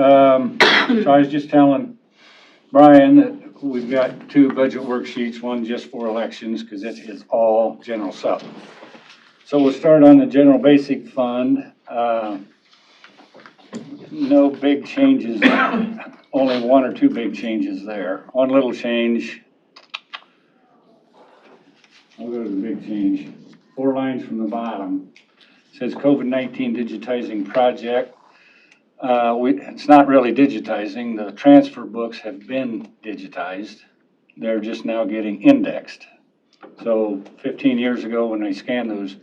So I was just telling Brian that we've got 2 budget worksheets, one just for elections, because it is all general stuff. So we'll start on the general basic fund. No big changes, only 1 or 2 big changes there. One little change. I'll go to the big change. 4 lines from the bottom. It says COVID-19 digitizing project. It's not really digitizing. The transfer books have been digitized. They're just now getting indexed. So 15 years ago when I scanned those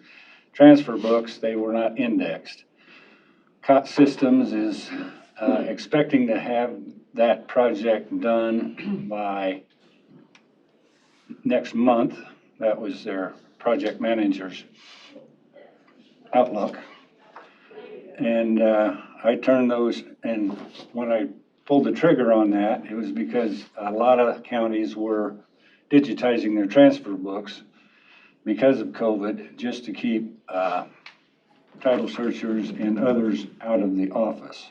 transfer books, they were not indexed. COT Systems is expecting to have that project done by next month. That was their project manager's outlook. And I turned those, and when I pulled the trigger on that, it was because a lot of counties were digitizing their transfer books because of COVID, just to keep title searchers and others out of the office.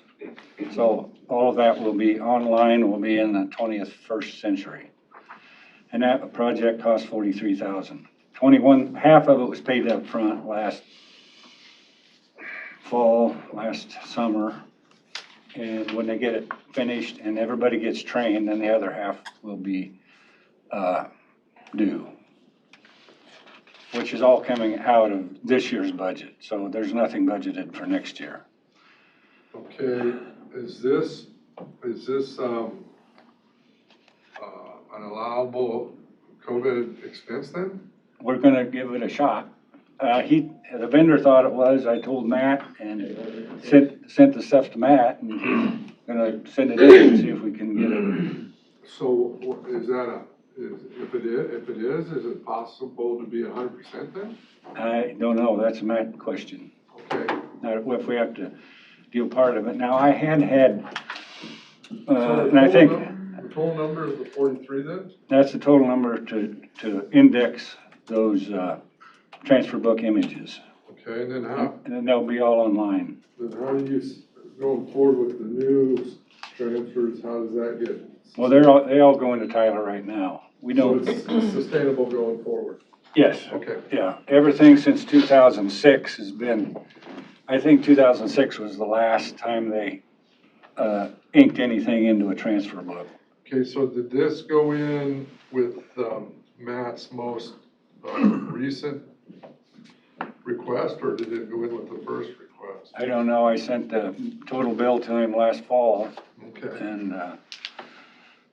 So all of that will be online, will be in the 21st century. And that project cost $43,000. Half of it was paid up front last fall, last summer. And when they get it finished and everybody gets trained, then the other half will be due, which is all coming out of this year's budget. So there's nothing budgeted for next year. Okay, is this an allowable COVID expense then? We're gonna give it a shot. The vendor thought it was. I told Matt and sent the stuff to Matt, and he's gonna send it in and see if we can get it. So is that if it is it possible to be 100% then? I don't know. That's a Matt question. Okay. Now, if we have to do part of it. Now, I had, So and I think the total number is the 43 then? that's the total number to index those transfer book images. Okay, and then how? And then they'll be all online. Then how do you, going forward with the new transfers, how does that get? Well, they all go into Tyler right now. We don't. So it's sustainable going forward? Yes. Okay. Yeah, everything since 2006 has been, I think 2006 was the last time they inked anything into a transfer book. Okay, so did this go in with Matt's most recent request, or did it go in with the first request? I don't know, I sent the total bill to him last fall. Okay. And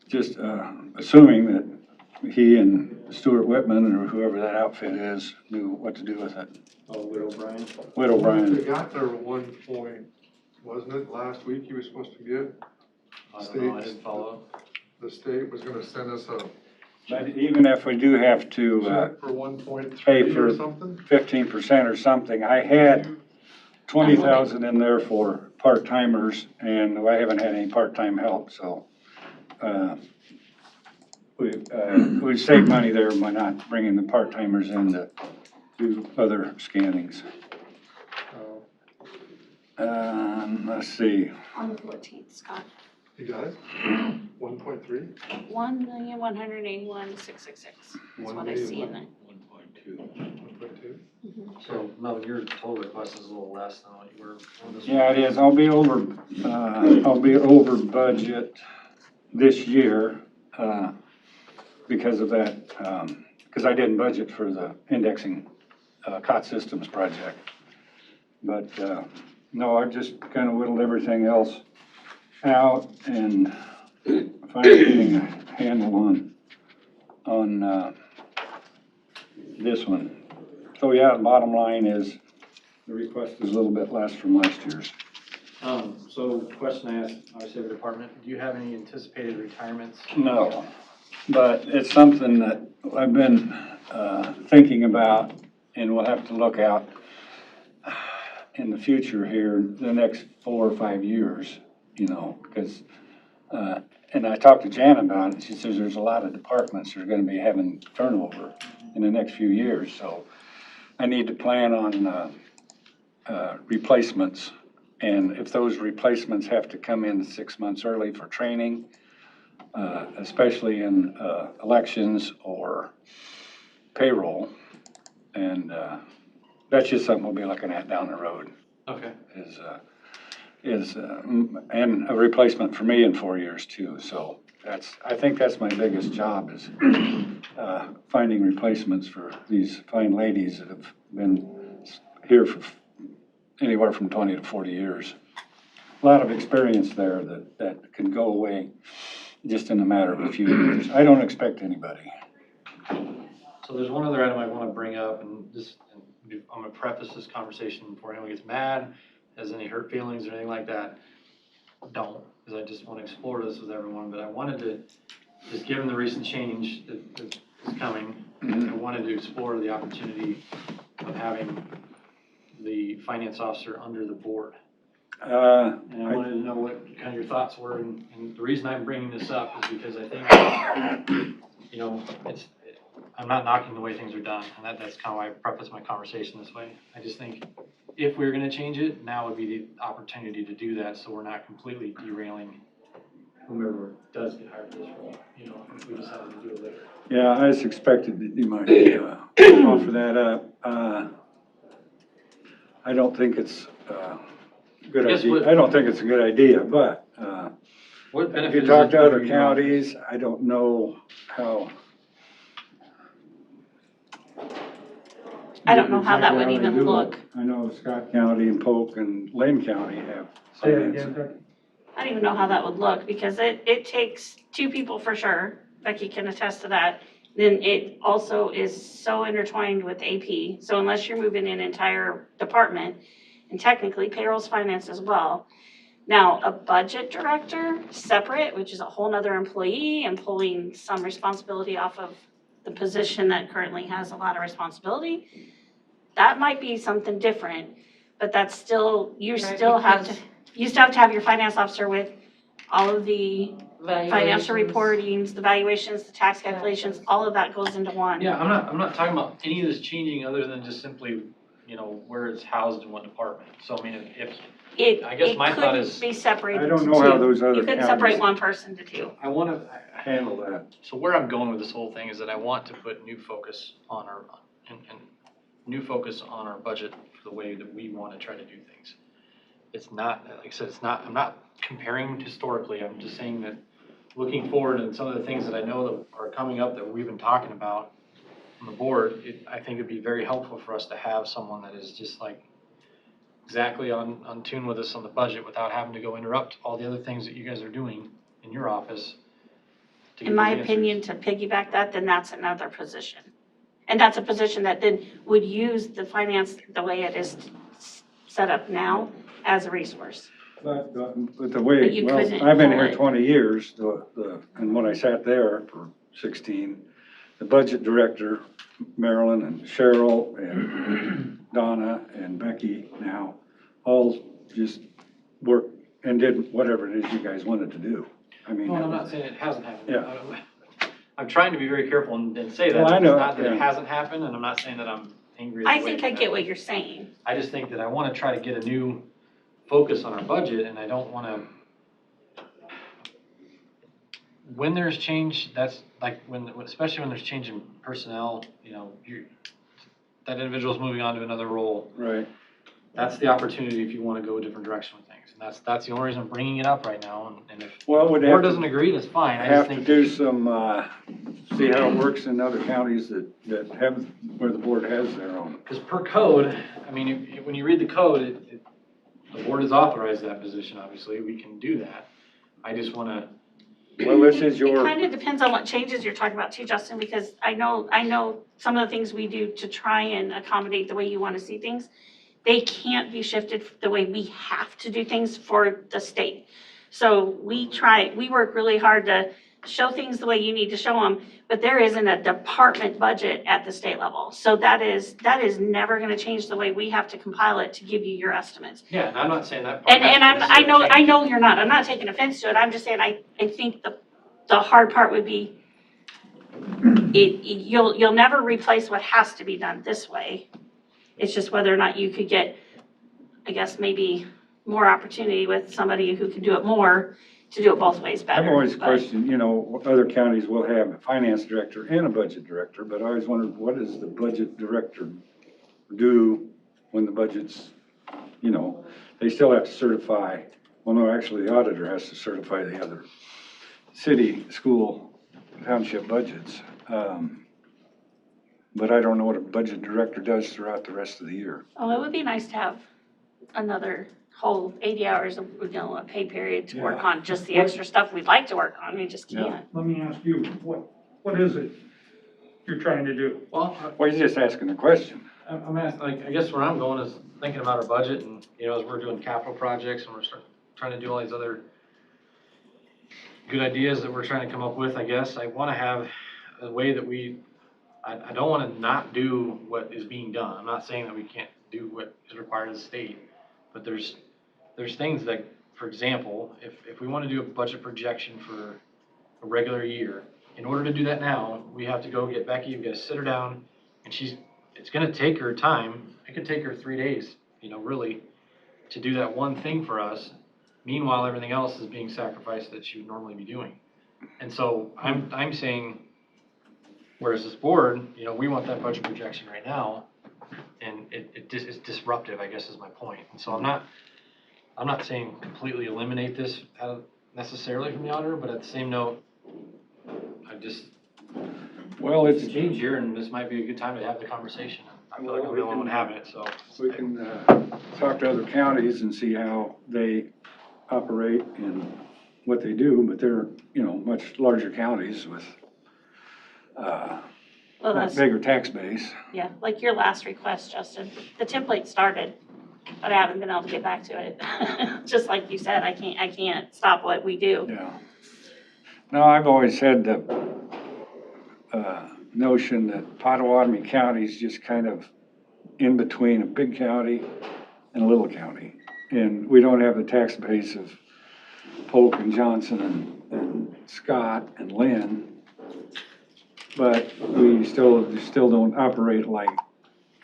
just assuming that he and Stuart Whitman, or whoever that outfit is, knew what to do with it. Oh, Widow Brian? Widow They Brian. got there at one point, wasn't it, last week he was supposed to get? I don't know, I didn't follow. The state was gonna send us a But even if we do have to check for 1.3 pay for or something? 15% or something, I had 20,000 in there for part-timers, and I haven't had any part-time help, so we save money there by not bringing the part-timers in to do other scannings. Let's see. On the 14th, Scott. You got it? 1.3? 1,181,666 is what I see in there. 1.2. 1.2? So, Mel, your total request is a little less than what you were on this one. Yeah, it is. I'll be over budget this year because of that, because I didn't budget for the indexing COT Systems project. But no, I just kind of whittled everything else out and finally getting a handle on this one. So yeah, the bottom line is the request is a little bit less from last year's. So question I asked, obviously, every department, do you have any anticipated retirements? No, but it's something that I've been thinking about, and we'll have to look out in the future here, the next 4 or 5 years, you know, because, and I talked to Jan about it. She says there's a lot of departments that are going to be having turnover in the next few years, so I need to plan on replacements And if those replacements have to come in 6 months early for training, especially in elections or payroll, and that's just something we'll be looking at down the road. Okay. And a replacement for me in 4 years too. So I think that's my biggest job is finding replacements for these fine ladies that have been here for anywhere from 20 to 40 years. A lot of experience there that can go away just in a matter of a few years. I don't expect anybody. So there's one other item I want to bring up, and I'm going to preface this conversation before anyone gets mad, has any hurt feelings or anything like that. Don't, because I just want to explore this with everyone, but I wanted to, just given the recent change that is coming, I wanted to explore the opportunity of having the finance officer under the board. And I wanted to know what kind of your thoughts were, and the reason I'm bringing this up is because I think, you know, I'm not knocking the way things are done, and that's kind of why I preface my conversation this way. I just think if we're gonna change it, now would be the opportunity to do that, so we're not completely derailing whomever does get hired for this role, you know, if we decided to do it later. Yeah, I just expected that you might offer that up. I don't think it's a good idea. I don't think it's a good idea, but What if benefit you is talk it to for other your office? counties, I don't know how. I don't know how that would exactly how they even do it. look. I know Scott County and Polk and Lynn County have. I don't even know how that would look, because it takes two people for sure. Becky can attest to that. Then it also is so intertwined with AP. So unless you're moving an entire department, and technically payroll's finance as well. Now, a budget director, separate, which is a whole nother employee and pulling some responsibility off of the position that currently has a lot of responsibility, that might be something different, but that's still, you still have to have your finance officer with all of the financial reportings, the valuations, the tax calculations, all of that goes into one. Yeah, I'm not talking about any of this changing other than just simply, you know, where it's housed in what department. So I mean, I guess my thought is- It couldn't be separated I to don't know how two. those other You couldn't separate counties one person to two. I want to, handle that. so where I'm going with this whole thing is that I want to put new focus on and new focus on our budget for the way that we want to try to do things. It's not, like I said, I'm not comparing historically, I'm just saying that looking forward and some of the things that I know that are coming up that we've been talking about on the board, I think it'd be very helpful for us to have someone that is just like exactly on tune with us on the budget without having to go interrupt all the other things that you guys are doing in your office. to get In my those answers. opinion, to piggyback that, then that's another position. And that's a position that then would use the finance the way it is set up now as a resource. But the But way, you well, couldn't I've been pull here it. 20 years, and when I sat there for 16, the budget director, Marilyn and Cheryl and Donna and Becky now, all just worked and did whatever it is you guys wanted to do. I mean. No, I'm not saying it hasn't happened. Yeah. I'm trying to be very careful and say that. Well, I know, It's not that it yeah. hasn't happened, and I'm not saying that I'm angry. I think I get what you're saying. I just think that I want to try to get a new focus on our budget, and I don't want to. When there's change, that's like especially when there's change in personnel, you know, that individual's moving on to another role. Right. That's the opportunity if you want to go a different direction with things, and that's the only reason I'm bringing it up right now. And if Well, the we'd board have to- doesn't agree, that's fine. I Have just to think do some, see how it works in other counties that have, where the board has their own. because per code, I mean, when you read the code, the board has authorized that position. Obviously, we can do that. I just want to. Well, this is It your, kind of depends on what changes you're talking about too, Justin, because I know some of the things we do to try and accommodate the way you want to see things, they can't be shifted the way we have to do things for the state. So we work really hard to show things the way you need to show them, but there isn't a department budget at the state level. So that is never going to change the way we have to compile it to give you your estimates. Yeah, and I'm not saying that. part And has to I necessarily change. know you're not, I'm not taking offense to it, I'm just saying, I think the hard part would be, you'll never replace what has to be done this way. It's just whether or not you could get, I guess, maybe more opportunity with somebody who can do it more, to do it both ways better. I've always but- questioned, you know, other counties will have a finance director and a budget director, but I always wondered, what does the budget director do when the budget's, you know, they still have to certify, well, no, actually, the auditor has to certify the other city, school, township budgets. But I don't know what a budget director does throughout the rest of the year. Oh, it would be nice to have another whole 80 hours of, you know, a pay period to work Yeah. on just the extra stuff we'd like to work on, we just Yeah. can't. Let me ask you, what is it you're trying to do? Well, Well, he's just asking a question. I'm asking, like, I guess where I'm going is thinking about our budget and, you know, as we're doing capital projects and we're trying to do all these other good ideas that we're trying to come up with, I guess, I wanna have a way that I don't wanna not do what is being done. I'm not saying that we can't do what is required of the state, but there's things that, for example, if we wanna do a budget projection for a regular year, in order to do that now, we have to go get Becky, we gotta sit her down, and it's gonna take her time. It could take her 3 days, you know, really, to do that one thing for us. Meanwhile, everything else is being sacrificed that she would normally be doing. And so I'm saying, whereas this board, you know, we want that budget projection right now, and it's disruptive, I guess is my point. And so I'm not saying completely eliminate this necessarily from the auditor, but at the same note, Well, it's a change year, and this might be a good time to have the conversation. I feel like I'm the only one having it, so. we can talk to other counties and see how they operate and what they do, but they're, you know, much larger counties with Well, that's, bigger tax base. yeah, like your last request, Justin, the template started, but I haven't been able to get back to it. Just like you said, I can't stop what we do. Yeah. No, I've always had the notion that Potawatomi County is just kind of in between a big county and a little county. And we don't have the tax base of Polk and Johnson and Scott and Lynn. But we still don't operate like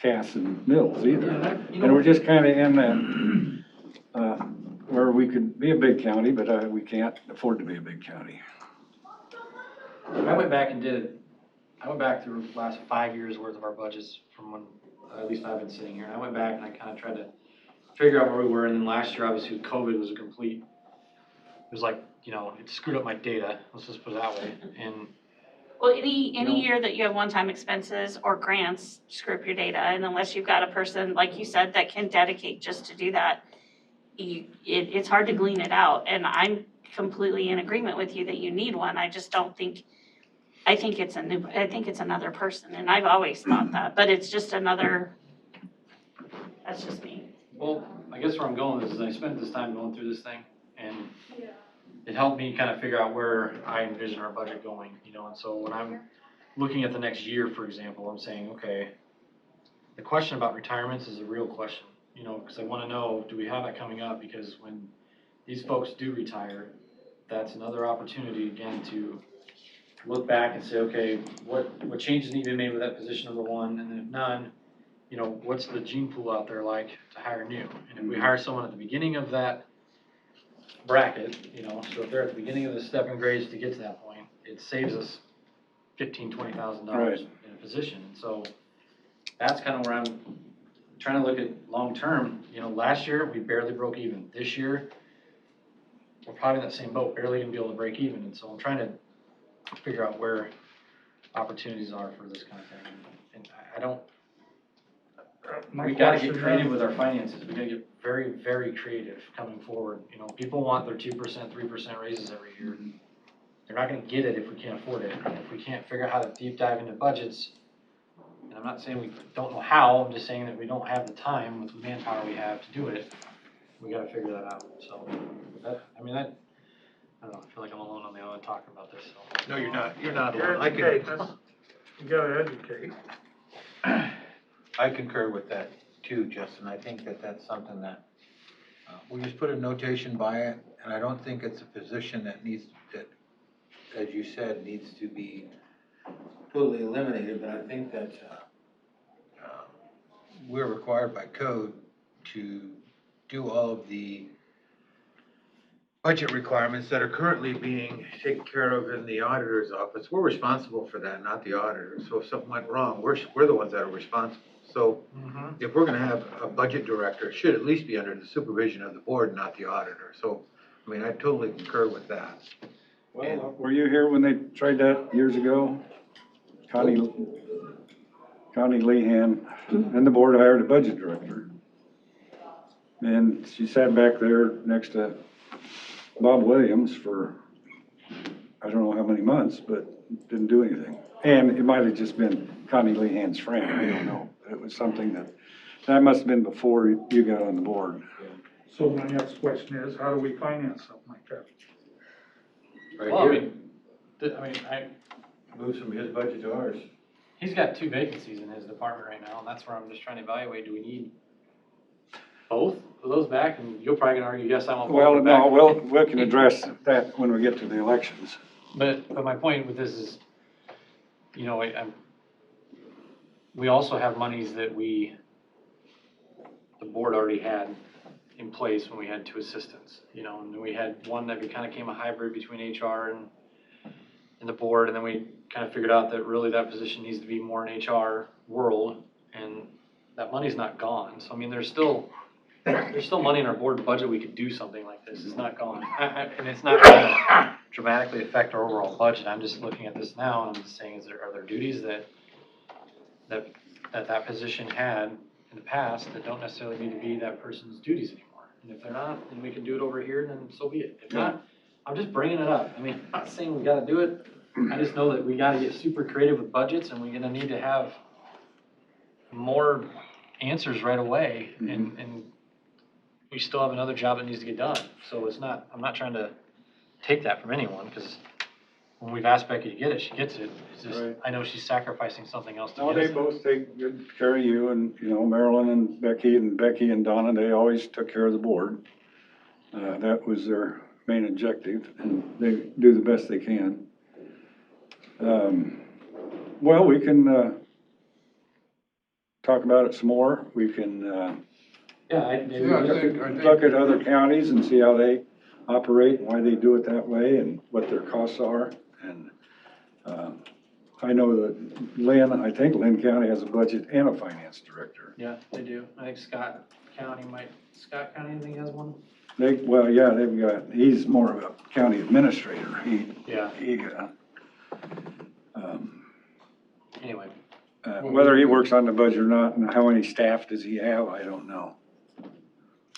Cass and Mills either. And we're just kind of in that, where we could be a big county, but we can't afford to be a big county. I went back through the last 5 years worth of our budgets from when, at least I've been sitting here, and I went back and I kind of tried to figure out where we were, and then last year, obviously, COVID was it was like, you know, it screwed up my data, let's just put it that way, and. Well, any know- year that you have one-time expenses or grants, screw up your data, and unless you've got a person, like you said, that can dedicate just to do that, it's hard to glean it out, and I'm completely in agreement with you that you need one, I just don't think, I think it's another person, and I've always thought that, but it's just that's just me. Well, I guess where I'm going is I spent this time going through this thing, and it helped me kind of figure out where I envision our budget going, you know, and so when I'm looking at the next year, for example, I'm saying, okay, the question about retirements is a real question, you know, because I want to know, do we have that coming up? Because when these folks do retire, that's another opportunity again to look back and say, okay, what changes need to be made with that position, number one, and then if none, you know, what's the gene pool out there like to hire new? And if we hire someone at the beginning of that bracket, you know, so if they're at the beginning of the stepping grades to get to that point, it saves us $15,000-$20,000 Right. in a position. And so that's kind of where I'm trying to look at long term. You know, last year we barely broke even. This year we're probably in that same boat, barely gonna be able to break even. And so I'm trying to figure out where opportunities are for this kind of thing. And I don't. We gotta get creative with our finances. We gotta get very, very creative coming forward. You know, people want their 2%, 3% raises every year. They're not gonna get it if we can't afford it. And if we can't figure out how to deep dive into budgets, and I'm not saying we don't know how, I'm just saying that we don't have the time with the manpower we have to do it. We gotta figure that out. So, I don't know, I feel like I'm alone on the island talking about this, so. No, you're not alone. You're educating us. You gotta educate. I concur with that too, Justin. I think that that's something that, we just put a notation by it, and I don't think it's a position that as you said, needs to be totally eliminated, but I think that, we're required by code to do all of the budget requirements that are currently being taken care of in the auditor's office. We're responsible for that, not the auditor. So if something went wrong, we're the ones that are responsible. So if we're gonna have a budget director, it should at least be under the supervision of the board, not the auditor. So, I mean, I totally concur with that. Well, were you here when they tried that years ago? Connie Lehan and the board hired a budget director. And she sat back there next to Bob Williams for, I don't know how many months, but didn't do anything. And it might have just been Connie Lehan's friend, I don't know. It was something that must have been before you got on the board. So my next question is, how do we finance something like that? Well, I mean, Move some of his budget to ours. he's got 2 vacancies in his department right now, and that's where I'm just trying to evaluate, do we need both of those back? And you'll probably gonna argue, yes, I want both Well, of them back. no, we can address that when we get to the elections. But my point with this is, you know, we also have monies that the board already had in place when we had 2 assistants, you know, and then we had one that kind of became a hybrid between HR and the board, and then we kind of figured out that really that position needs to be more in HR world, and that money's not gone. So, I mean, there's still money in our board budget, we could do something like this, it's not gone. And it's not gonna dramatically affect our overall budget, I'm just looking at this now, and I'm just saying, are there duties that position had in the past that don't necessarily need to be that person's duties anymore? And if they're not, then we can do it over here, then so be it. If not, I'm just bringing it up. I mean, I'm not saying we gotta do it, I just know that we gotta get super creative with budgets, and we're gonna need to have more answers right away, and we still have another job that needs to get done. So I'm not trying to take that from anyone, because when we've asked Becky to get it, she gets it. It's just, Right. I know she's sacrificing something else to No, get they us. both take good care of you, and, you know, Marilyn and Becky and Donna, they always took care of the board. That was their main objective, and they do the best they can. Well, we can, talk about it some more. We can, Yeah, Yeah, I think. look at other counties and see how they operate, and why they do it that way, and what their costs are. And I know that I think Lynn County has a budget and a finance director. yeah, they do. I think Scott County, I think has one. He's more of a county administrator. Yeah. Anyway, Whether he works on the budget or not, and how many staff does he have, I don't know.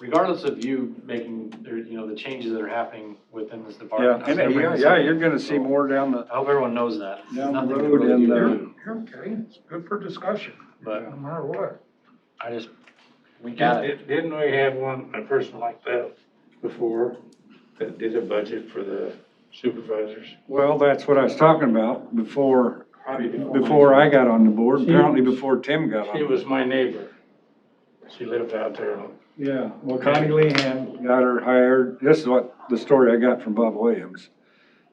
regardless of you making, the changes that are happening within this Yeah, department. you're gonna see more down the, I hope everyone knows that. It's Down the nothing to road really and, do, Okay, it's good for discussion, but no matter what. we got it. Didn't we have a person like that before that did a budget for the supervisors? well, that's what I was talking about before Probably before I got on the board, She- apparently before Tim got on. She was my neighbor. She lived out there. Yeah, well, Connie Lehan got her hired, this is what the story I got from Bob Williams.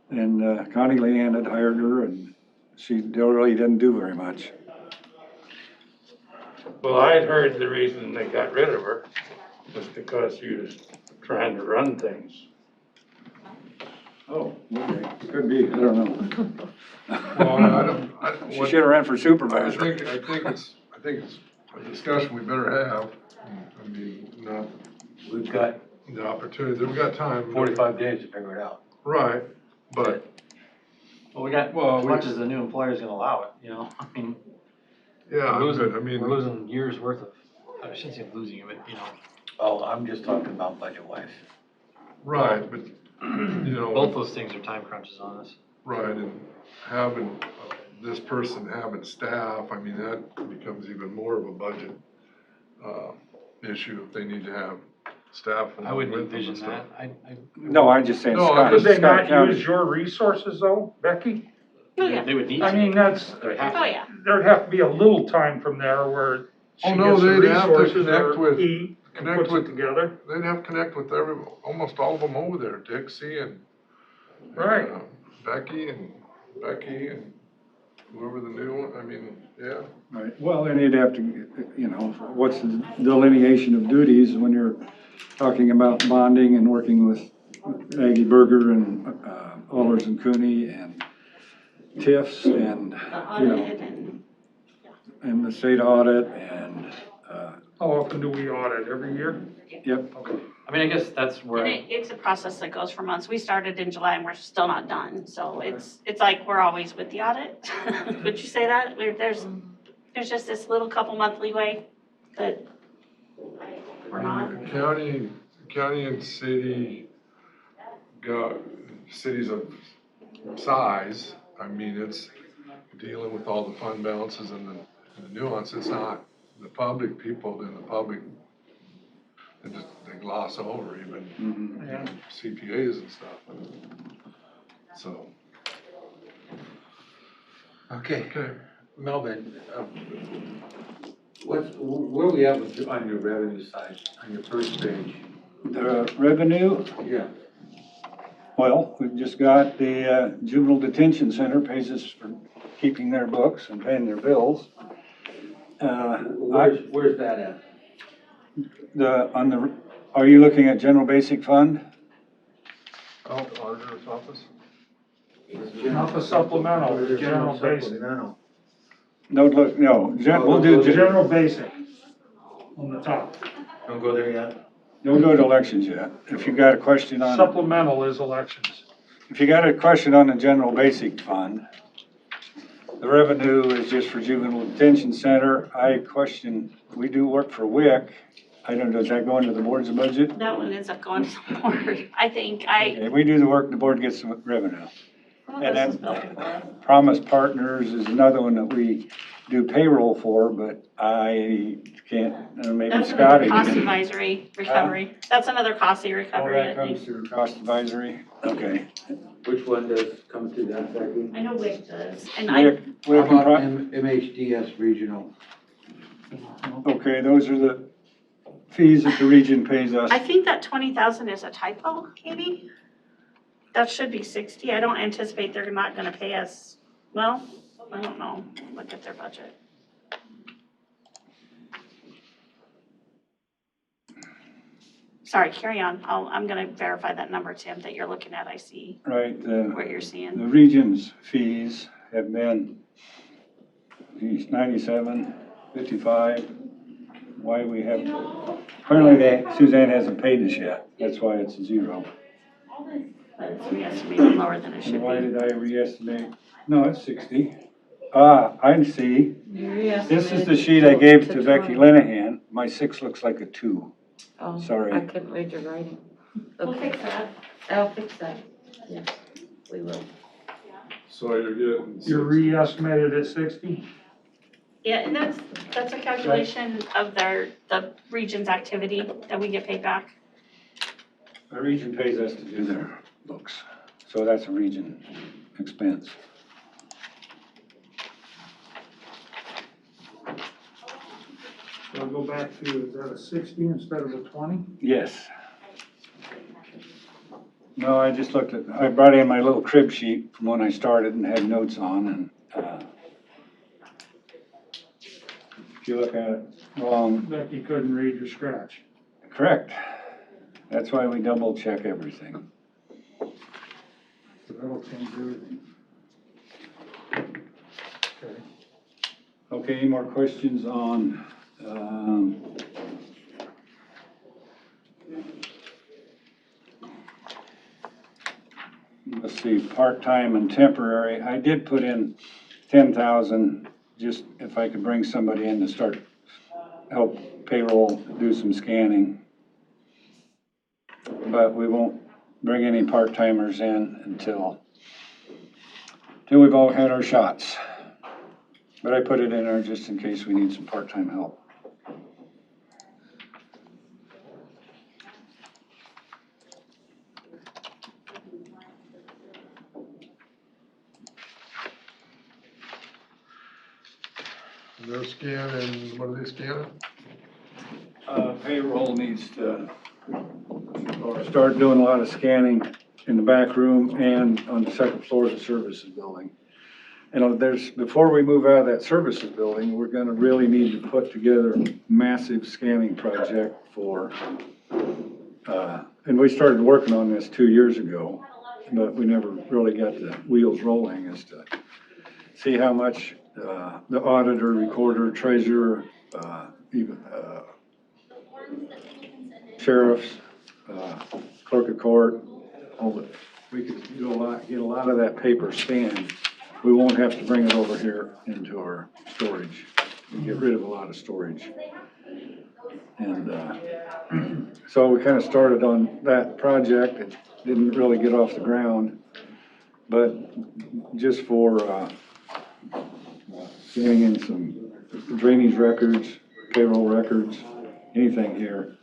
And Connie Lehan had hired her, and she really didn't do very much. Well, I had heard the reason they got rid of her was because she was trying to run things. Oh, okay, could be, I don't know. Well, She should have ran for I supervisor. think it's a discussion we better have. I mean, not We've got the opportunity, we've got time. 45 days to figure it out. Right, but, Well, we got, Well, as we- much as the new employer's gonna allow it, I mean, yeah, we're but I mean, losing years worth of, I shouldn't say losing it, but, Oh, I'm just talking about budget-wise. right, but, you know. both those things are time crunches on us. Right, and having, this person having staff, I mean, that becomes even more of a budget, issue if they need to have staff. I wouldn't with them and envision stuff. that. No, I'm just saying No, Scott, Could they Scott not County. use your resources though, Becky? Oh, yeah. They would need I to. mean, that's, They would have Oh, to. yeah. there'd have to be a little time from there where she Oh, no, gets the they'd have to resources connect or with- he connect puts with- it together. They'd have to connect with almost all of them over there, Dixie and. Right. Becky and whoever the new one, I mean, yeah. Right, well, and you'd have to, what's the delineation of duties when you're talking about bonding and working with Aggie Berger and Allers and Cooney and TIFs and, The you know, audit and the state audit and, How often do we audit? Every year? yep. I mean, I guess that's where, and it's a process that goes for months. We started in July and we're still not done, so it's like we're always with the audit. Would you say that? There's just this little couple month leeway that we're not. County and city cities of size, I mean, it's dealing with all the fund balances and the nuance. It's not the public people in the public, they gloss over even, you know, CPAs and stuff. So, Okay, okay. Melvin, where we at with, on your revenue side, on your first page? The revenue, Yeah. well, we've just got the juvenile detention center pays us for keeping their books and paying their bills. Where's that at? Are you looking at general basic fund? Oh, auditor's office? Not the supplemental, the general basic. Supplemental. No, look, no, we'll do, General basic on the top. Don't go there yet? don't go to elections yet. If you got a question on, Supplemental is elections. if you got a question on the general basic fund, the revenue is just for juvenile detention center. I question, we do work for WIC. I don't know, does that go into the board's budget? That one ends up going to the board. I think Okay, we do the work, the board gets the revenue. Well, And this is then built for- Promise Partners is another one that we do payroll for, but I can't, maybe That's another Scotty. cost advisory recovery. That's another costly Oh, recovery, that I comes think. through cost advisory, okay. Which one does come through that, Becky? I know WIC does, and WIC How and about Pro- MHDS regional? Okay, those are the fees that the region pays us. I think that 20,000 is a typo, Katie. That should be 60. I don't anticipate they're not gonna pay us, well, I don't know. Look at their budget. Sorry, carry on. I'm gonna verify that number, Tim, that you're looking at. I see Right, what you're the seeing. region's fees have been, geez, 97, 55. Why we have, apparently Suzanne hasn't paid us yet. That's why it's a zero. But it's re-estimated lower than it And should why be. did I reestimate? No, it's 60. I see. This is the sheet I gave to Becky Lenahan. My 6 looks like a 2. Oh, Sorry. I couldn't read your writing. We'll Okay, fix that. I'll fix that. Yes, we will. So you're getting. You're re-estimated at 60? Yeah, and that's a calculation of the region's activity that we get paid back. The region pays us to do their books, so that's a region expense. So I'll go back to, is that a 60 instead of a 20? Yes. No, I just looked at, I brought in my little crib sheet from when I started and had notes on, and if you look at it wrong, Becky couldn't read your scratch. correct. That's why we double check everything. So that'll change everything. Okay. Okay, any more questions on, let's see, part-time and temporary. I did put in 10,000, just if I could bring somebody in to start, help payroll, do some scanning. But we won't bring any part-timers in until we've all had our shots. But I put it in there just in case we need some part-time help. They're scanning, what are they scanning? Payroll needs to, or start doing a lot of scanning in the back room and on the second floor of the services building. And before we move out of that services building, we're gonna really need to put together a massive scanning project for And we started working on this 2 years ago, but we never really got the wheels rolling as to see how much, the auditor, recorder, treasurer, even, sheriffs, clerk of court, all the, we could do get a lot of that paper scanned. We won't have to bring it over here into our storage, and get rid of a lot of storage. And, so we kind of started on that project. It didn't really get off the ground, but just for, getting in some drainage records, payroll records, anything here.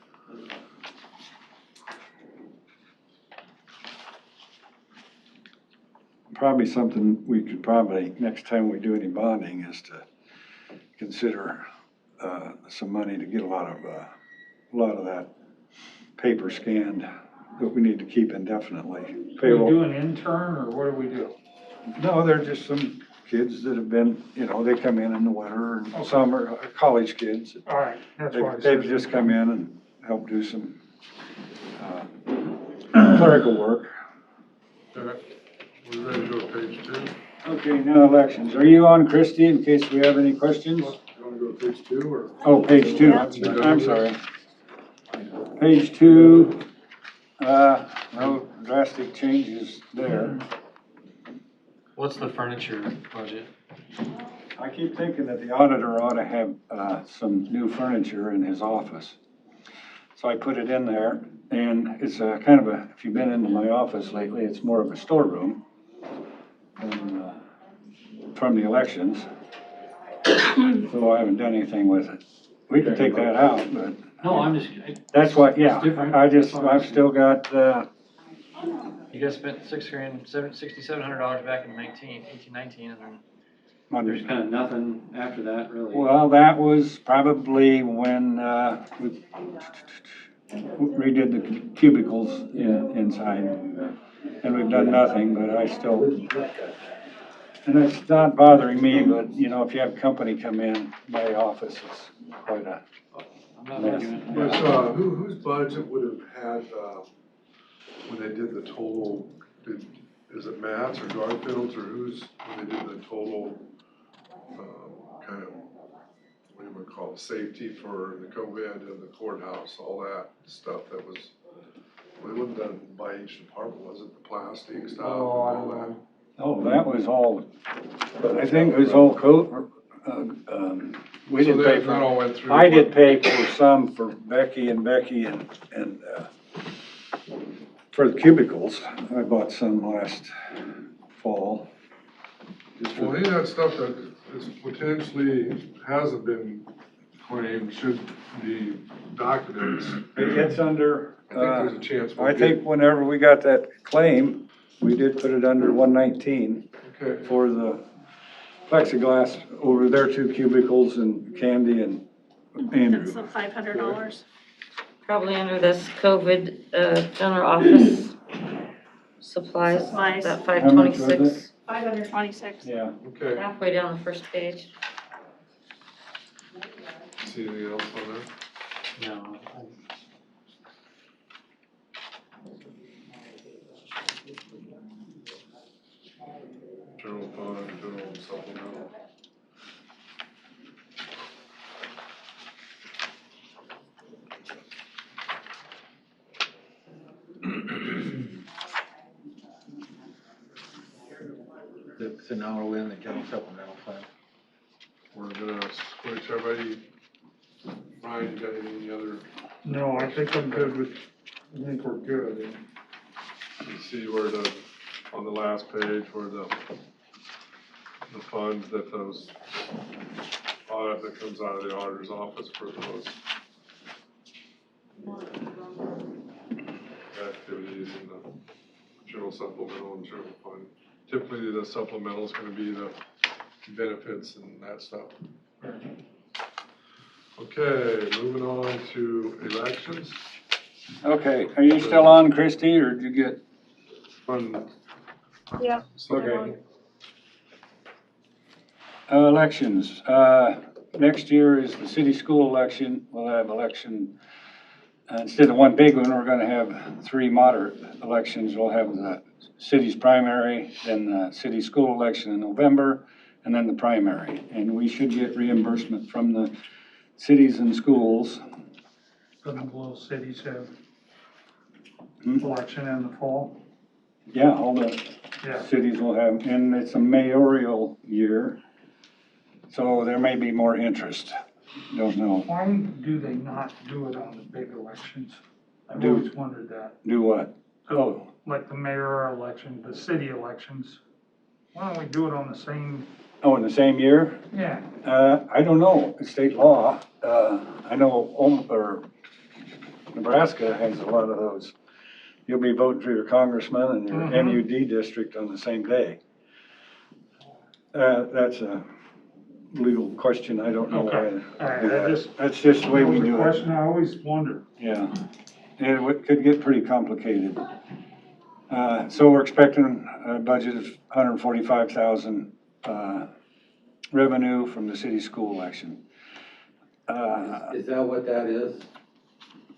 Probably something we could probably, next time we do any bonding, is to consider, some money to get a lot of that paper scanned that we need to keep indefinitely. We Payroll. do an intern, or what do we do? No, they're just some kids that have been, they come in the winter, and some are college kids. All right, that's why I They've said. just come in and helped do some, clerical work. Okay, we ready to go to page 2? Okay, now elections. Are you on, Christie, in case we have any questions? You wanna go to page 2 or? Oh, page 2, I'm sorry. Page 2, no drastic changes there. What's the furniture budget? I keep thinking that the auditor ought to have, some new furniture in his office. So I put it in there, and it's a kind of a, if you've been into my office lately, it's more of a storeroom. And, from the elections. So I haven't done anything with it. We can take that out, but. No, I'm just, That's what, yeah, It's different. I've still got, you guys spent $6,700 back in 19, and then there's on, kind of nothing after that, really. well, that was probably when, we redid the cubicles inside. And we've done nothing, but I still, and it's not bothering me, but, if you have company come in, my office is quite a I'm not mess. arguing. But, whose budget would have had, when they did the total, is it Matt's or Garfield's, or who's, when they did the total, kind of, what do you want to call it, safety for the COVID and the courthouse, all that stuff that was, well, it wasn't done by each department, was it, the plastic stuff and all that? Oh, that was all, I think it was all we So didn't pay that all went through. I did pay for some for Becky and for the cubicles. I bought some last fall. Just for- Well, any of that stuff that is potentially hasn't been claimed should be documented. It's under, I think there's a chance we'll I get. think whenever we got that claim, we did put it under 119 Okay, for the plexiglass over their 2 cubicles and Candy and Andrew. That's the $500. Probably under this COVID, general office supplies, Supplies. that How much was 526, 526. Yeah. okay. halfway down the first page. See anything else on there? No. General fund, general supplemental. So now we're in the general supplemental fund. We're gonna switch everybody. Ryan, you got any other, No, I think I'm good with, I think we're good. you see where on the last page, where the funds that those audit that comes out of the auditor's office for those activities in the general supplemental and general fund. Typically, the supplemental is gonna be the benefits and that stuff. Okay, moving on to elections. Okay, are you still on, Christie, or did you get? Fund. Yeah. Okay. Elections, next year is the city school election. We'll have election instead of one big one, we're gonna have 3 moderate elections. We'll have the city's primary, then the city school election in November, and then the primary. And we should get reimbursement from the cities and schools. Some little cities have Hmm? election in the fall. Yeah, all the Yeah. cities will have, and it's a mayoral year, so there may be more interest. Don't know. Why do they not do it on the big elections? I've Do- always wondered that. Do what? So, like the mayor election, the city elections, why don't we do it on the same, Oh, in the same year? yeah, I don't know, it's state law. I know, Nebraska has a lot of those. You'll be voting for your congressman and your Mhm. MUD district on the same day. That's a legal question, I don't know why. Okay. All right, I just- That's just the way that we was a do it. question I always wondered. Yeah, could get pretty complicated. So we're expecting a budget of 145,000, revenue from the city school election. Is that what that is?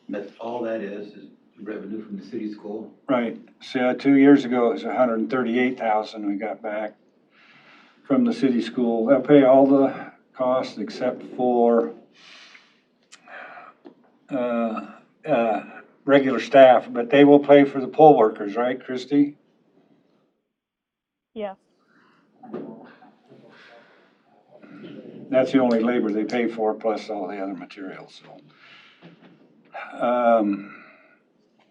That's all that is revenue from the city school? Right, so 2 years ago, it was 138,000 we got back from the city school. They'll pay all the costs except for, regular staff, but they will pay for the poll workers, right, Christie? Yes. That's the only labor they pay for, plus all the other materials, so.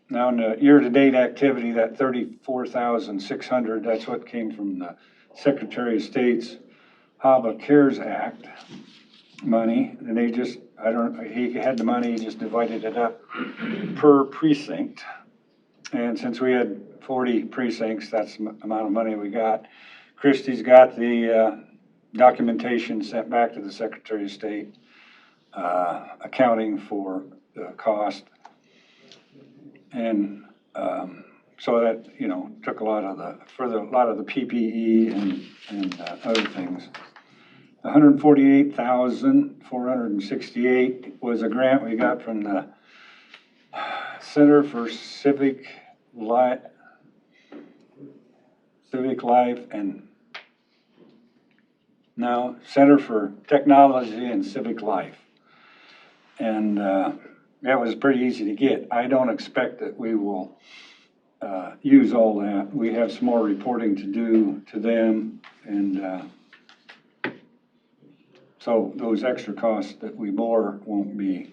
Now, in the year-to-date activity, that 34,600, that's what came from the Secretary of State's HAVA CARES Act money, and they just, he had the money, he just divided it up per precinct. And since we had 40 precincts, that's the amount of money we got. Christie's got the documentation sent back to the Secretary of State, accounting for the cost. And so that, took a lot of the PPE and other things. 148,468 was a grant we got from the Center for Civic Life and now Center for Technology and Civic Life. And that was pretty easy to get. I don't expect that we will use all that. We have some more reporting to do to them, and so those extra costs that we bore won't be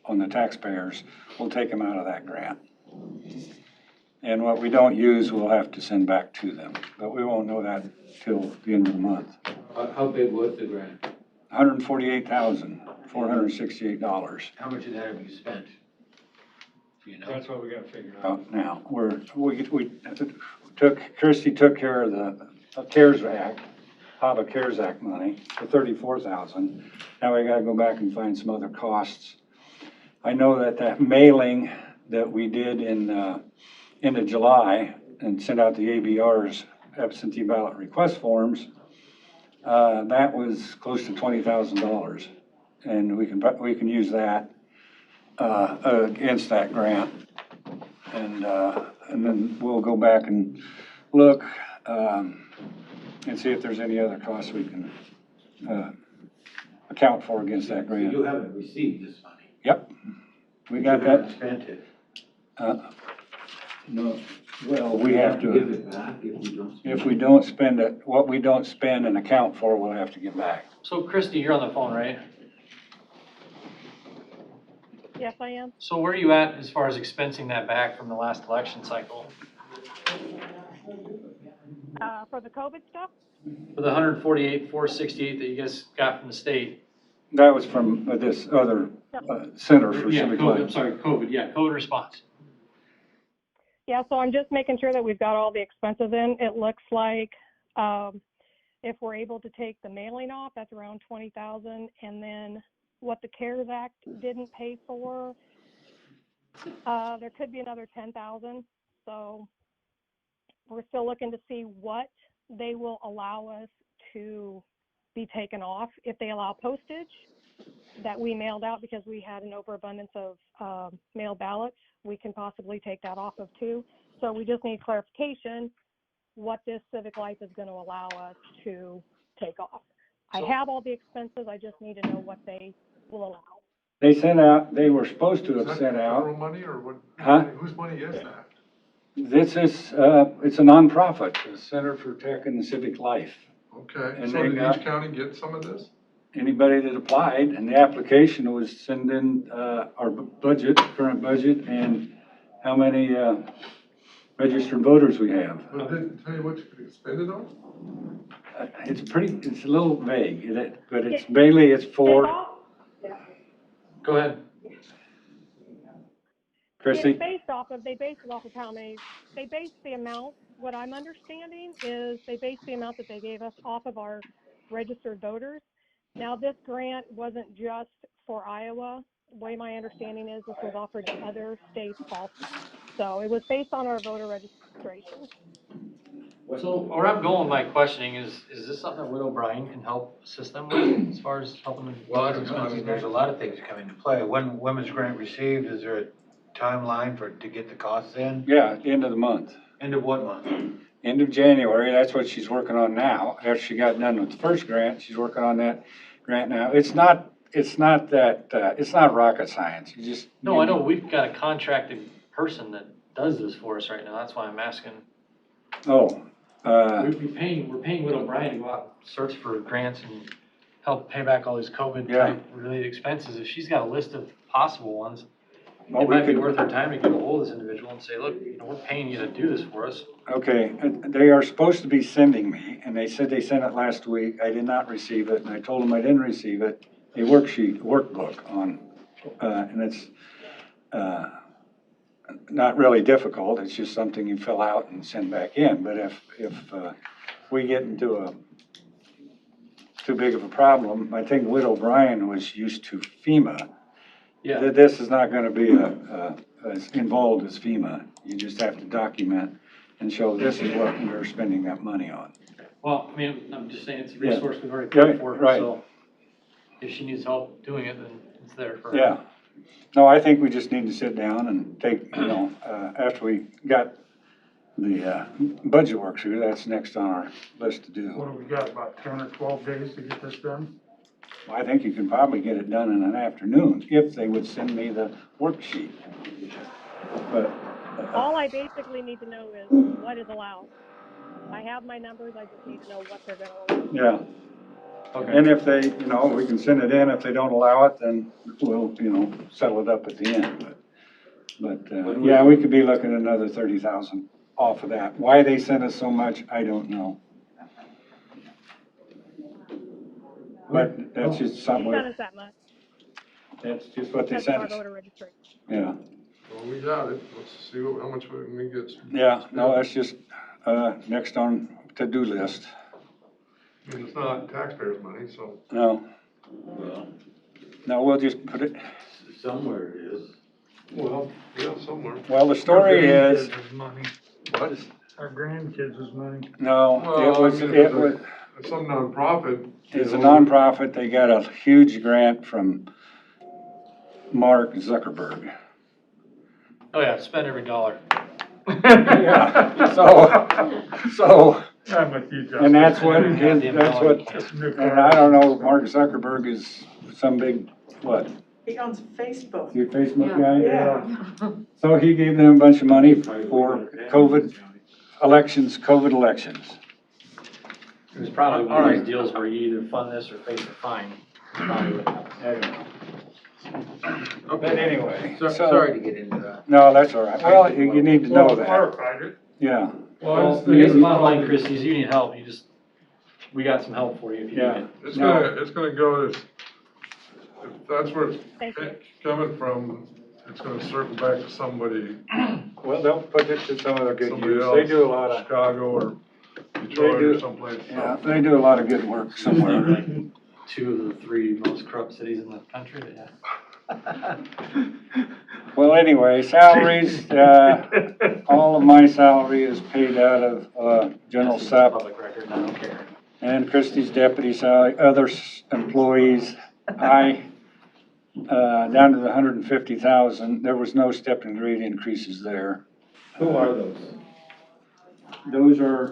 on the taxpayers. We'll take them out of that grant. And what we don't use, we'll have to send back to them, but we won't know that till the end of the month. How big was the grant? $148,468. How much of that have you spent? Do you know? That's what we gotta figure out now. Kirsty took care of the CARES Act, HAVA CARES Act money for 34,000. Now we gotta go back and find some other costs. I know that mailing that we did in end of July and sent out the ABRs, absentee ballot request forms, that was close to $20,000. And we can use that against that grant. And then we'll go back and look and see if there's any other costs we can account for against that So you grant. haven't received this money? Yep, we got You haven't that. spent it? No, well, we have Give to, it back if we don't. if we don't spend it, what we don't spend and account for, we'll have to get back. So Christie, you're on the phone, right? Yes, I am. So where are you at as far as expensing that back from the last election cycle? For the COVID stuff? For the 148,468 that you guys got from the state? That was from this other Center for Yeah, Civic COVID, I'm Life. sorry, COVID response. Yeah, so I'm just making sure that we've got all the expenses in. It looks like, if we're able to take the mailing off, that's around 20,000. And then what the CARES Act didn't pay for, there could be another 10,000. So we're still looking to see what they will allow us to be taken off, if they allow postage. that we mailed out because we had an overabundance of mail ballots. We can possibly take that off of too. So we just need clarification what this civic life is going to allow us to take off. I have all the expenses. I just need to know what they will allow. They sent out, they were supposed to Is have that sent out. federal money or what? Huh? Whose money is that? This is, it's a nonprofit, the Center for Tech and Civic Life. Okay, And so they did got- each county get some of this? Anybody that applied, and the application was send in, our budget, current budget, and how many, registered voters we have. But did it tell you what you could spend it on? It's a little vague, but it's mainly, it's for, Go ahead. Christie? It's based off of, they base it off of how many, they base the amount, what I'm understanding is they base the amount that they gave us off of our registered voters. Now, this grant wasn't just for Iowa. The way my understanding is this was offered to other states also. So it was based on our voter registration. So where I'm going with my questioning is this something that Widow O'Brien can help assist them with as far as helping them? Well, I don't know, I mean, there's a lot of things that come into play. When women's grant received, is there a timeline to get the costs in? Yeah, at the end of the month. End of what month? End of January, that's what she's working on now. After she got done with the first grant, she's working on that grant now. It's not rocket science. You just. No, I know, we've got a contracted person that does this for us right now, that's why I'm asking. Oh, We're paying Widow O'Brien to go out and search for grants and help pay back all these COVID type related expenses. If she's got a list of possible ones, well, it we might be could, worth her time to get a hold of this individual and say, look, we're paying you to do this for us. okay, they are supposed to be sending me, and they said they sent it last week. I did not receive it, and I told them I didn't receive it, a workbook on, and it's, not really difficult. It's just something you fill out and send back in. But if we get into too big of a problem, I think Widow O'Brien was used to FEMA. Yeah. That this is not gonna be as involved as FEMA. You just have to document and show this is what we're spending that money on. Well, I mean, I'm just saying it's a Yeah. resource we've already Yeah, paid for, right. so if she needs help doing it, then it's there for her. Yeah. No, I think we just need to sit down and take, after we got the budget work through, that's next on our list to What do. do we got, about 10 or 12 days to get this done? I think you can probably get it done in an afternoon if they would send me the worksheet. But, All I basically need to know is what is allowed. I have my numbers, I just need to know what they're gonna allow. yeah. Okay. And if they, we can send it in. If they don't allow it, then we'll, settle it up at the end. But yeah, we could be looking at another 30,000 off of that. Why they sent us so much, I don't know. But that's just They something, sent us that much, that's just what they because of sent our us. voter registration. Yeah, Well, we got it. Let's see how much we get. yeah, no, that's just, next on to-do list. I mean, it's not taxpayers' money, so. No, Well, no, we'll just put it, somewhere it is. Well, yeah, somewhere. well, the story Our is, grandkids' money. What? Our grandkids' money. no, Well, I mean, it was, It's some nonprofit. it's a nonprofit. They got a huge grant from Mark Zuckerberg. Oh yeah, spend every dollar. Yeah, so, I'm with you, Justin. and that's what, and I don't know, Mark Zuckerberg is some big, what, He owns Facebook. your Facebook guy? Yeah. So he gave them a bunch of money for COVID elections. It was probably one of those deals where you either fund this or face a fine. Probably what happened. I don't know. But anyway, so, Sorry to get into that. no, that's all right. Well, you need to know Well, that, clarified it. yeah. Well, here's the bottom line, Chris, is you need help, we got some help for you if you need Yeah. it. It's No. gonna go, if that's where Thank you. it's coming from, it's gonna circle back to somebody, Well, they'll put it to some other good somebody use. else. They do a lot of, Chicago or Detroit do. or someplace. yeah, they do a lot of good work somewhere. 2 of the 3 most corrupt cities in the country, but yeah. Well, anyway, salaries, all of my salary is paid out of, general That's sup. Public record, I don't care. And Christie's deputy salary, other employees. I down to the 150,000. There was no step and grade increases there. Who are those? Those are,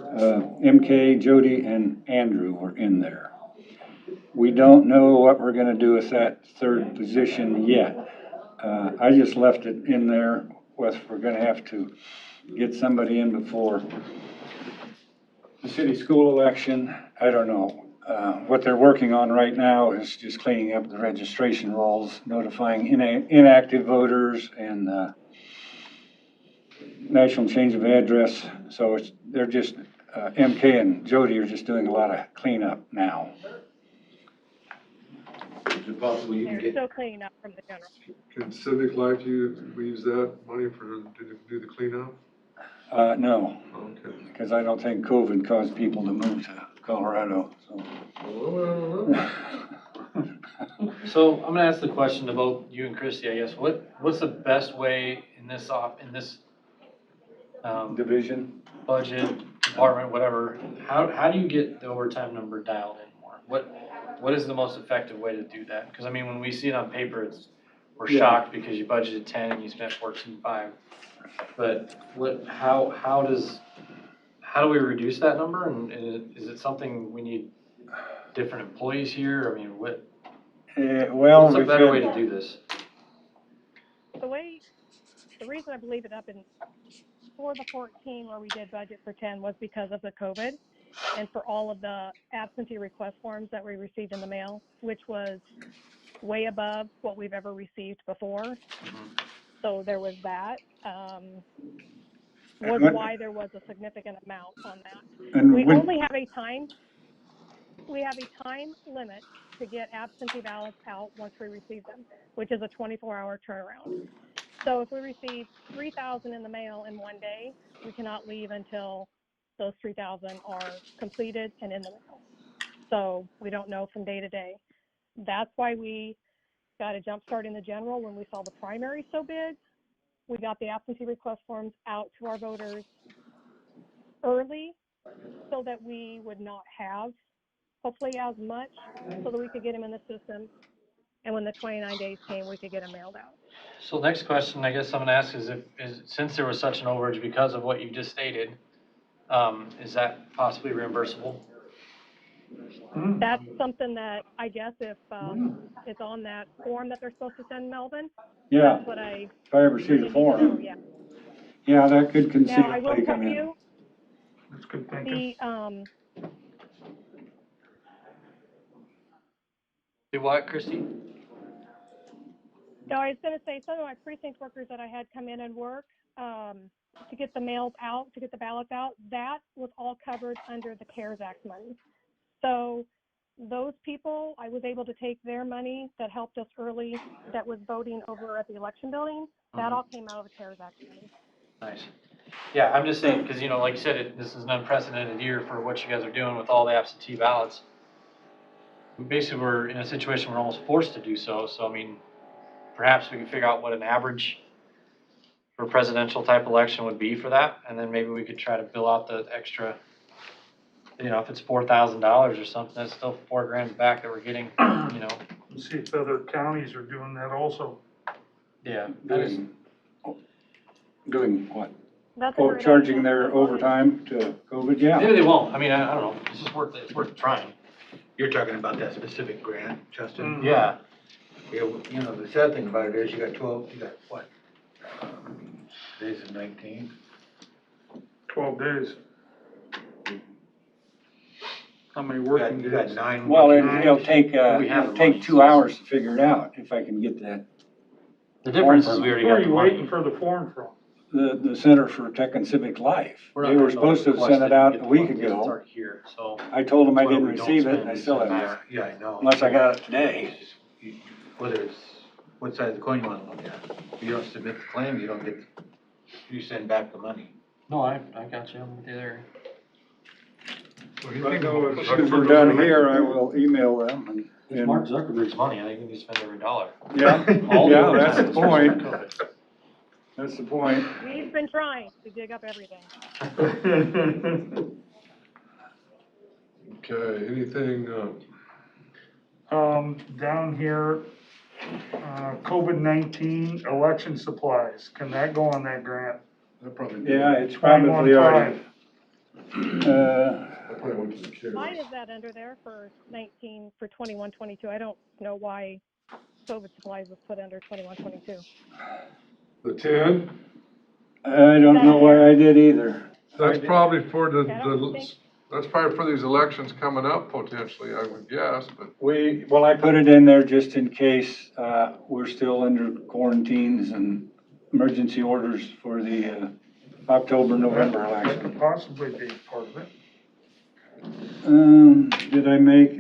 MK, Jody, and Andrew were in there. We don't know what we're gonna do with that third position yet. I just left it in there with, we're gonna have to get somebody in before the city school election. I don't know. What they're working on right now is just cleaning up the registration rolls, notifying inactive voters and, national change of address. So they're just, MK and Jody are just doing a lot of cleanup now. Is it possible you can They're get, still cleaning up from the general. Can Civic Life use that money to do the cleanup? No, Okay. because I don't think COVID caused people to move to Colorado, so. So I'm gonna ask the question to both you and Christie, I guess. What's the best way in this Division? budget, department, whatever, how do you get the overtime number dialed in more? What is the most effective way to do that? Because I mean, when we see it on paper, we're Yeah. shocked because you budgeted 10 and you spent 14.5. But how do we reduce that number? And is it something we need different employees here? I mean, Well, what's a we've better way had, to do this? The reason I believe it up in, for the 14 where we did budget for 10 was because of the COVID and for all of the absentee request forms that we received in the mail, which was way above what we've ever received before. So there was that, was why there was a significant amount on that. and We when, only have a time limit to get absentee ballots out once we receive them, which is a 24-hour turnaround. So if we receive 3,000 in the mail in one day, we cannot leave until those 3,000 are completed and in the mail. So we don't know from day to day. That's why we got a jump start in the general when we saw the primary so big. We got the absentee request forms out to our voters early so that we would not have, hopefully, as much, so that we could get them in the system. And when the 29 days came, we could get them mailed out. So next question, I guess I'm gonna ask is since there was such an overage because of what you just stated, is that possibly reimbursable? That's something that I guess if it's on that form that they're supposed to send Melvin, yeah, that's what I if I ever see the need to know, form, yeah. yeah, that could Now, I will conceivably tell come in. you, That's good thinking. Do what, Christie? no, I was gonna say, some of my precinct workers that I had come in and work, to get the mails out, to get the ballots out, that was all covered under the CARES Act money. So those people, I was able to take their money that helped us early, that was voting over at the election building, that all came out of the CARES Act money. Nice. Yeah, I'm just saying, because, like you said, this is an unprecedented year for what you guys are doing with all the absentee ballots. Basically, we're in a situation we're almost forced to do so. So, I mean, perhaps we can figure out what an average for a presidential type election would be for that. And then maybe we could try to bill out the extra, if it's $4,000 or something, that's still $4,000 back that we're getting, See if other counties are doing that also. Yeah. Doing what? That's a Oh, great charging idea. their overtime to COVID, yeah. Maybe they won't. I mean, I don't know. It's just it's worth trying. you're talking about that specific grant, Justin? Yeah. Yeah, the sad thing about it is you got what? Today's the 19th. 12 days. How many You working got days? 9. Well, it'll days. take, We have it'll the take money, 2 so- hours to figure it out, if I can get that. The difference is we already Who are got the you money. waiting for the form from? The Center for Tech and Civic Life. We're not They were gonna supposed to have request sent it and out get a the week funds. It's ago. already here, so. I told them I That's why didn't we don't receive it, spend and I it, still it's haven't, Yeah, I know. unless I got it today. Whether it's, what side of the coin you wanna look at. If you don't submit the claim, you send back the money. No, I got you. I'm with you there. Well, you think all that- If we're done here, I will email them It's Mark Zuckerberg's money. I think we can spend every dollar. Yeah, All the yeah, overtime that's the was spent on point. COVID. That's the point. We've been trying to dig up everything. Okay, anything, Down here, COVID-19 election supplies, can that go on that grant? That probably. Yeah, it's probably already, 21.5. That probably went to the kids. Why is that under there for 19, for 21, 22? I don't know why COVID supplies was put under 21, 22. The 10, I don't know why I did either. that's probably for I don't think- that's probably for these elections coming up potentially, I would guess, but. Well, I put it in there just in case, we're still under quarantines and emergency orders for the, October, November That election. could possibly be part of it. Did I make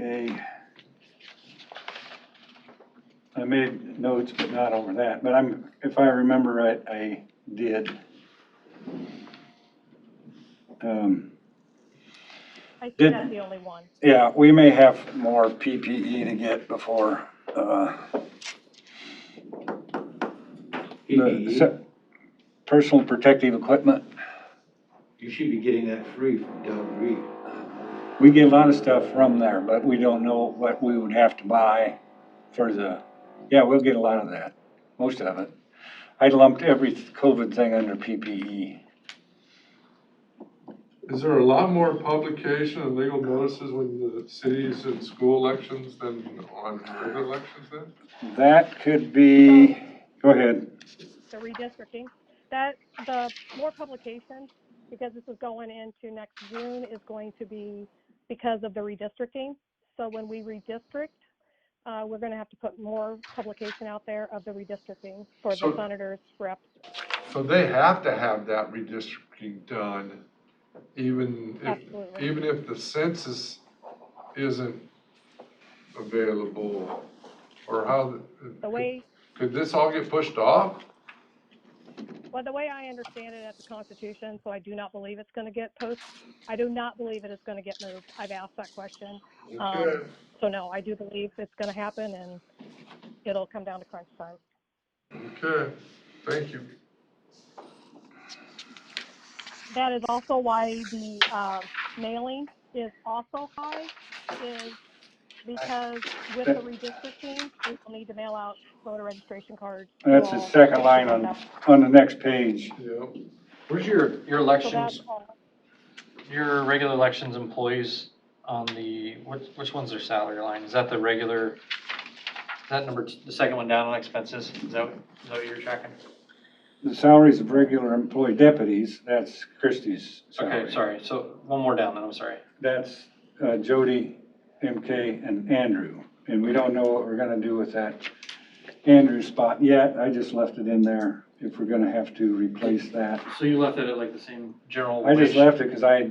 I made notes, but not over that, but if I remember right, I did. I think Did- that's the only one. Yeah, we may have more PPE to get before, personal protective equipment. You should be getting that free from Doug Reed. We get a lot of stuff from there, but we don't know what we would have to buy for yeah, we'll get a lot of that, most of it. I lumped every COVID thing under PPE. Is there a lot more publication and legal notices when the cities and school elections than on regular elections then? That could be, go ahead. The redistricting, the more publication, because this is going into next June, is going to be because of the redistricting. So when we redistrict, we're going to have to put more publication out there of the redistricting for the senators, reps. So they have to have that redistricting done, even if the census isn't available, or could this all get pushed off? Well, the way I understand it at the Constitution, so I do not believe it's going to get I do not believe it is going to get moved. I've asked that question. Okay. So no, I do believe it's going to happen, and it'll come down to crunch time. Okay, thank you. That is also why the mailing is also high, is because with the redistricting, we will need to mail out voter registration cards. That's the second line on the next page. Yep. Where's your So elections, that's all. your regular elections employees on which one's their salary line? Is that the regular, is that the second one down on expenses? Is that what you're tracking? The salaries of regular employee deputies, that's Christie's salary. Okay, sorry. So one more down then, I'm sorry. That's Jody, MK, and Andrew. And we don't know what we're gonna do with that Andrew spot yet. I just left it in there if we're gonna have to replace that. So you left it at like the same general I just wage? left it because I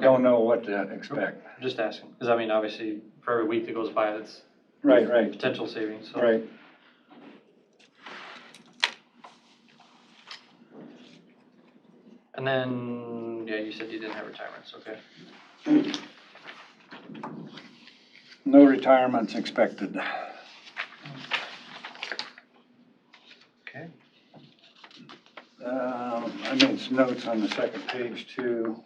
don't know what to expect. I'm just asking, because I mean, obviously, for every week that goes by, that's Right, potential savings, so. right. And then, yeah, you said you didn't have retirements, okay. No retirements expected. Okay. I made some notes on the second page too.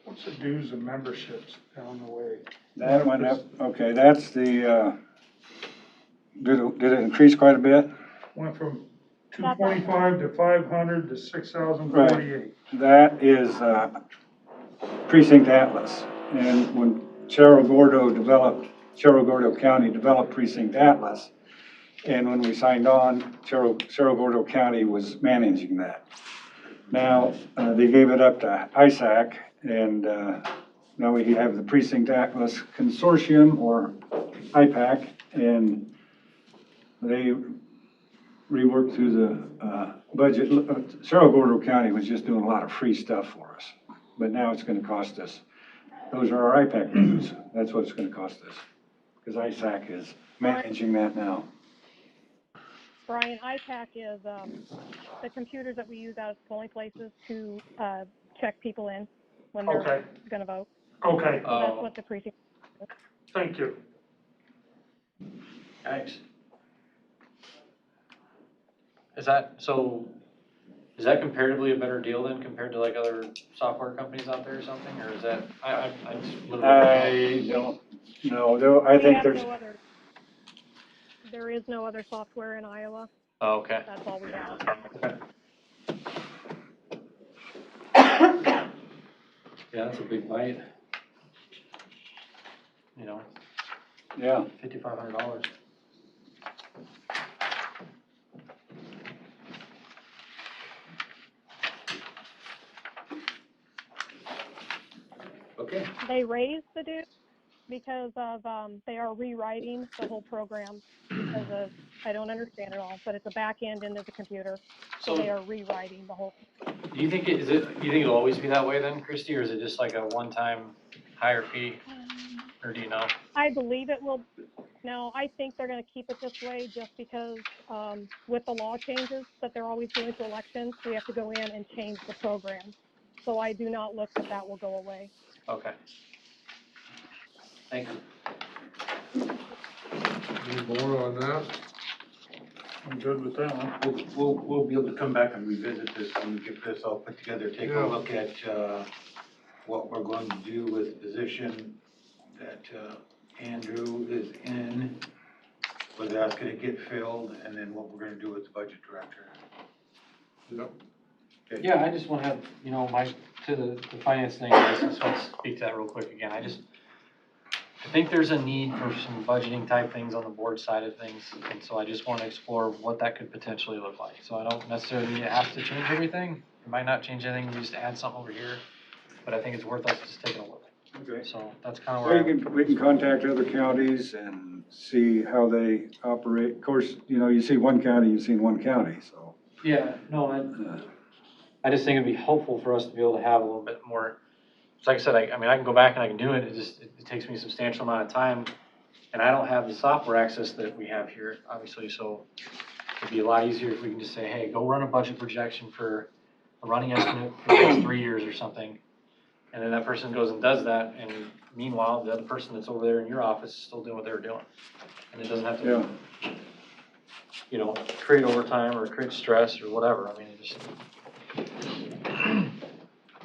What's the dues and memberships down the way? That went up, okay, that's the, did it increase quite a bit? Went from 225 to 500 to 6,048. That is Precinct Atlas. And when Cerro Gordo County developed Precinct Atlas, and when we signed on, Cerro Gordo County was managing that. Now, they gave it up to ISAC, and now we have the Precinct Atlas Consortium, or IPAC, and they reworked through the budget. Cerro Gordo County was just doing a lot of free stuff for us, but now it's gonna cost us. Those are our IPAC dues. That's what it's gonna cost us, because ISAC is managing that now. Brian, IPAC is the computers that we use out at polling places to check people in when they're Okay. going to vote. Okay, So that's what the precinct is. thank you. Thanks. Is that, so Is that comparatively a better deal then compared to like other software companies out there or something, or is that, I just literally. I don't know, though, I We think have there's, no other, there is no other software in Iowa. Oh, okay. That's all we have. Okay. Yeah, that's a big bite. You know, yeah, $5,500. Okay. They raised the due because of, they are rewriting the whole program because of, I don't understand it all, but it's a back end into the computer. So they are rewriting the whole. Do you think you think it'll always be that way then, Christie, or is it just like a one-time higher fee, or do you know? I believe it will, no, I think they're gonna keep it this way just because, with the law changes that they're always doing to elections, we have to go in and change the program. So I do not look that that will go away. Okay. Thank you. Any more on that? I'm good with that one. We'll be able to come back and revisit this when we get this all put together, take Yeah. a look at, what we're going to do with the position that, Andrew is in, whether that's gonna get filled, and then what we're gonna do with the budget director. Yep. Yeah, I just want to have, you know, to the finance thing, I just want to speak to that real quick again. I think there's a need for some budgeting type things on the board side of things, and so I just want to explore what that could potentially look like. So I don't necessarily have to change everything. It might not change anything, we just add something over here, but I think it's worth us just taking a look. okay. So that's kind of Well, where we can contact other counties and see how they operate. Of course, you know, you see one county, you've seen one county, so. Yeah, no, I just think it'd be helpful for us to be able to have a little bit more. So like I said, I mean, I can go back and I can do it, it takes me a substantial amount of time, and I don't have the software access that we have here, obviously, so it'd be a lot easier if we can just say, hey, go run a budget projection for a running estimate for the next 3 years or something, and then that person goes and does that, and meanwhile, the other person that's over there in your office is still doing what they were doing, and it doesn't have to, Yeah. you know, create overtime or create stress or whatever, I mean, it just.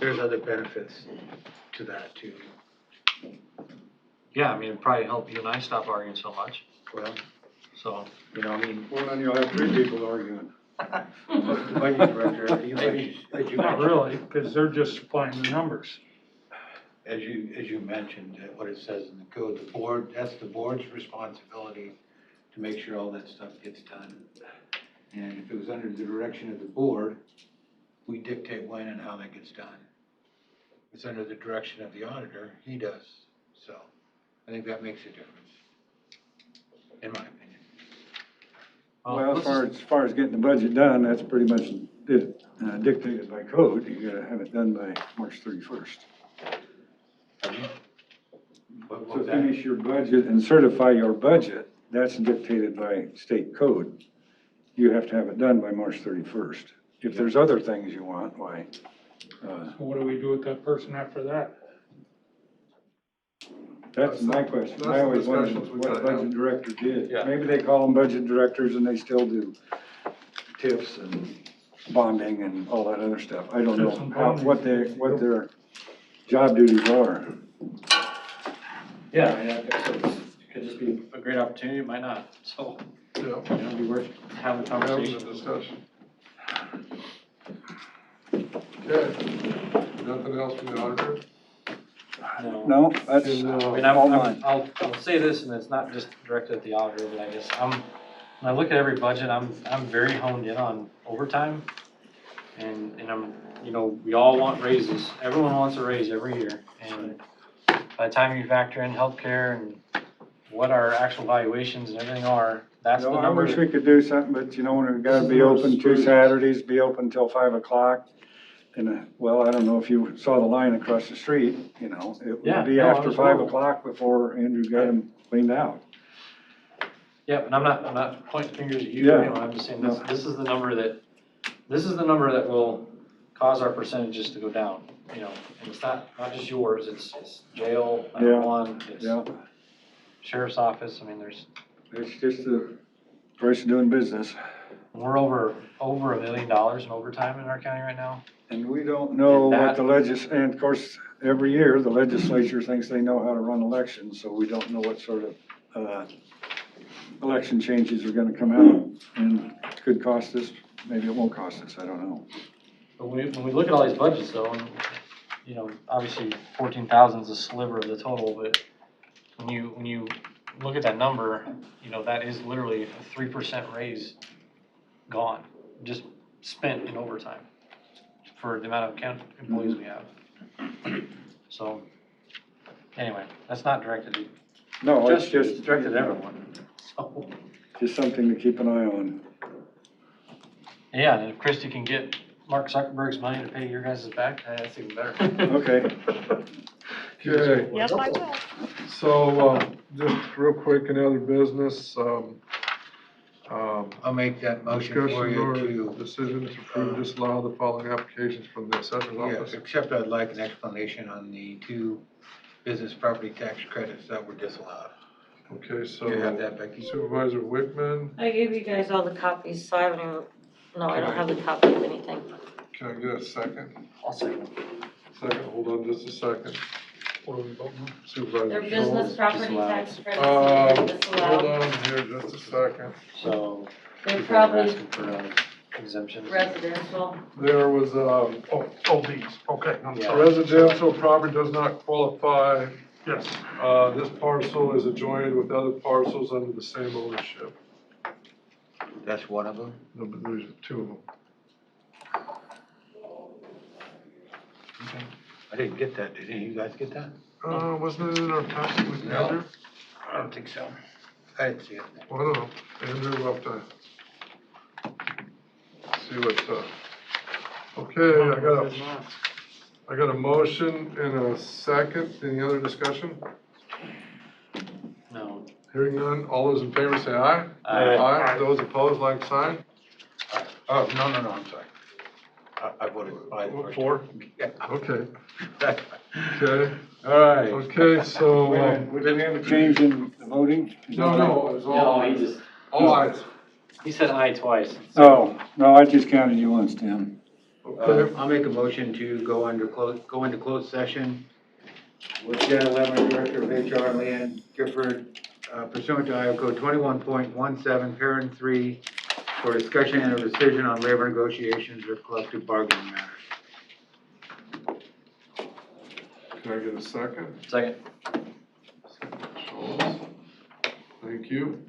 There's other benefits to that too. Yeah, I mean, it'd probably help you and I stop arguing so much, Well, so. you know, I mean, Well, then you'll have 3 people arguing. the budget director, you Maybe. as you Not mentioned, really, because they're just supplying the numbers. as you mentioned, what it says in the code, the board, that's the board's responsibility to make sure all that stuff gets done. And if it was under the direction of the board, we dictate when and how that gets done. If it's under the direction of the auditor, he does. So I think that makes a difference, in my opinion. Well, as far as getting the budget done, that's pretty much dictated by code. You gotta have it done by March 31st. What To was that? finish your budget and certify your budget, that's dictated by state code. You have to have it done by March 31st. If there's other things you want, why? What do we do with that person after that? That's my question. That's I the always wondered discussions we what a gotta have. budget director did. Yeah. Maybe they call them budget directors and they still do tips and bonding and all that other stuff. I don't Tips know and how, bonding. what their job duties are. Yeah, I mean, I think so. It could just be a great opportunity, it might not, so, Yeah, you know, it'd be worth having a having conversation. a discussion. Okay, nothing else from the auditor? No, that's I mean, all mine. I'll say this, and it's not just directed at the auditor, but I guess when I look at every budget, I'm very honed in on overtime. And I'm, you know, we all want raises, everyone wants a raise every year, and by the time you factor in healthcare and what our actual valuations and everything are, that's the No, I number. wish we could do something, but you know, we gotta be open 2 Saturdays, be open till 5 o'clock. And, well, I don't know if you saw the line across the street, you know, it Yeah, would be no, it after was 5 horrible. o'clock before Andrew got them cleaned out. Yeah, and I'm not pointing fingers at you, Yeah. or anyone, I'm just saying, this is the number that will cause our percentages to go down, you know, and it's not just yours, it's jail, Yeah. 911, it's Yeah, sheriff's office, I mean, it's just the price of doing business. We're over $1 million in overtime in our county right now. And we don't know And what and of course, every year, the legislature thinks they know how to run elections, so we don't know what sort of, election changes are gonna come out, and could cost us, maybe it won't cost us, I don't know. But when we look at all these budgets though, and, you know, obviously 14,000 is a sliver of the total, but when you look at that number, you know, that is literally a 3% raise gone, just spent in overtime for the amount of employees we have. So, anyway, that's not directed at No, it's it's just, directed at everyone, so. just something to keep an eye on. Yeah, and if Christie can get Mark Zuckerberg's money to pay your guys' back, that's even better. Okay, Okay, Yes, I will. so, just real quick, in other business, I'll make that motion discussion for or you decision to approve, disallow the following applications from the assessor's yes, office. except I'd like an explanation on the 2 business property tax credits that were disallowed. Okay, so Do you have that, Becky? Supervisor Wickman, I gave you guys all the copies, so I haven't even, no, I don't have the copy of anything. can I get a second? I'll second. Second, hold on just a second. What are we voting on? Supervisor Their Schultz. business property Disallowed. tax credits Hold are disallowed. on here just a second. So, They're people are probably asking for exemptions. residential. There was, These, okay, I'm Yeah. sorry. residential property does not qualify. Yes, This parcel is adjoined with other parcels under the same ownership. That's one of them? No, but there's 2 of them. I didn't get that. Did any of you guys get that? Wasn't it in our packet with No. Andrew? I don't think so. I didn't see it. Well, I don't know. Andrew, we'll have to see what, okay, I got a motion and a second. Any other discussion? No. Hearing none. All those in favor say aye. Aye. Aye. Those opposed, like sign. Oh, no, I'm sorry. I voted aye the first Four? time. Yeah. Okay, okay. All right. Okay, so, wait a minute, did we have a change in the voting? Is that right? no, it was all No, he ayes. just, All ayes. he said aye twice. Oh, no, I just counted you once, Tim. Okay, I'll make a motion to go into closed session with Janet Levin, Director of HR, Leanne Gifford, pursuant to Iowa Code 21.17, Parent 3, for discussion and a decision on labor negotiations or collective bargaining matters. can I get a second? Second. Schultz. Thank you.